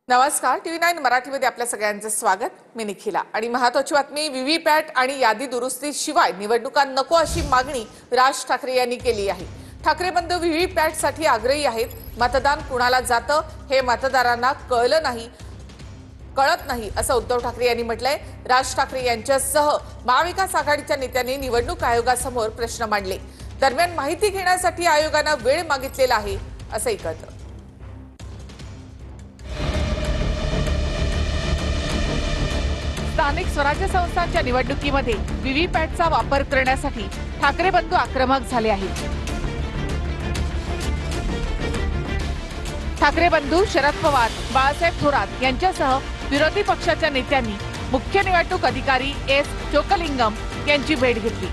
नमस्कार, TV9 मराठीमध्ये आपल्या सगळ्यांचं स्वागत। मी निखिला आणि महत्त्वाची बातमी, व्हीव्हीपॅट आणि यादी दुरुस्ती शिवाय निवडणुका नको अशी मागणी राज ठाकरे यांनी केली आहे। ठाकरे बंधू व्हीव्हीपॅटसाठी आग्रही आहेत। मतदान कुणाला जातं हे मतदारांना कळत नाही असं उद्धव ठाकरे यांनी म्हटलंय। राज ठाकरे यांच्यासह महाविकास आघाडीच्या नेत्यांनी निवडणूक आयोगासमोर प्रश्न मांडले। दरम्यान माहिती घेण्यासाठी आयोगाने वेळ मागितलेला आहे असंही कळतं। स्थानिक स्वराज्य संस्थांच्या निवडणुकीमध्ये व्हीव्हीपॅटचा वापर करण्यासाठी ठाकरे बंधू आक्रमक झाले आहेत। ठाकरे बंधू शरद पवार, बाळासाहेब थोरात यांच्यासह विरोधी पक्षाच्या नेत्यांनी मुख्य निवडणूक अधिकारी एस चोक्कलिंगम यांची भेट घेतली।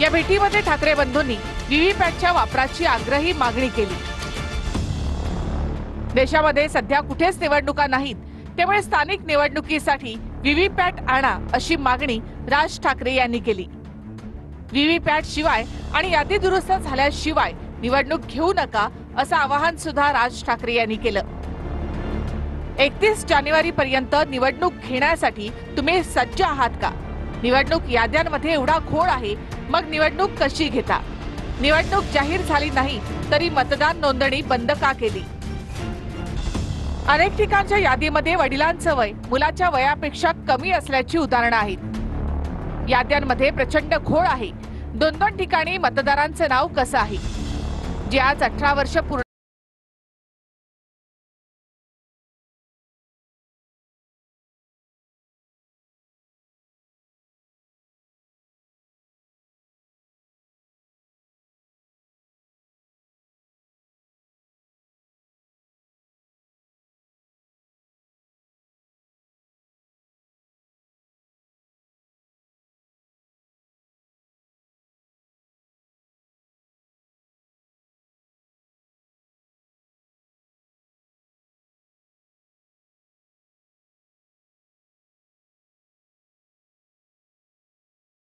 या भेटीमध्ये ठाकरे बंधूंनी व्हीव्हीपॅटच्या वापराची आग्रही मागणी केली। देशामध्ये सध्या कुठेच निवडणुका नाहीत, त्यामुळे स्थानिक निवडणुकीसाठी व्हीव्हीपॅट आणा अशी मागणी राज ठाकरे यांनी केली। व्हीव्हीपॅट शिवाय आणि यादी दुरुस्त झाल्याशिवाय निवडणूक घेऊ नका असं आवाहन सुद्धा राज ठाकरे यांनी केलं। 31 जानेवारी पर्यंत निवडणूक घेण्यासाठी तुम्ही सज्ज आहात का? निवडणूक याद्यांमध्ये एवढा घोळ आहे, मग निवडणूक कशी घेता? निवडणूक जाहीर झाली नाही तरी मतदान नोंदणी बंद का केली? अनेक ठिकाणच्या यादीमध्ये वडिलांचं वय मुलाच्या वयापेक्षा कमी असल्याची उदाहरणं आहेत। याद्यांमध्ये प्रचंड घोळ आहे। 2-2 ठिकाणी मतदारांचं नाव कसं आहे? जे आज 18 वर्ष पूर्ण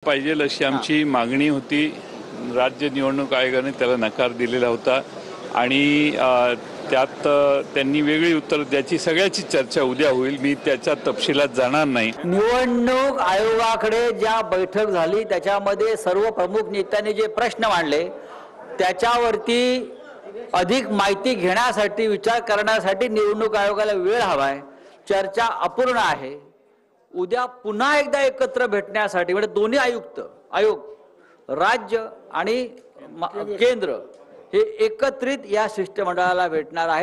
पाहिजे अशी आमची मागणी होती। राज्य निवडणूक आयोगाने त्याला नकार दिलेला होता आणि त्यात त्यांनी वेगळी उत्तर द्यायची। सगळ्याची चर्चा उद्या होईल, मी त्याच्या तपशिलात जाणार नाही। निवडणूक आयोगाकडे ज्या बैठक झाली त्याच्यामध्ये सर्व प्रमुख नेत्यांनी जे प्रश्न मांडले त्याच्यावरती अधिक माहिती घेण्यासाठी विचार करण्यासाठी निवडणूक आयोगाला वेळ हवाय। चर्चा अपूर्ण आहे। उद्या पुन्हा एकदा एकत्र भेटण्यासाठी म्हणजे दोन्ही आयोग राज्य आणि केंद्र हे एकत्रित या शिष्टमंडळाला भेटणार आहेत।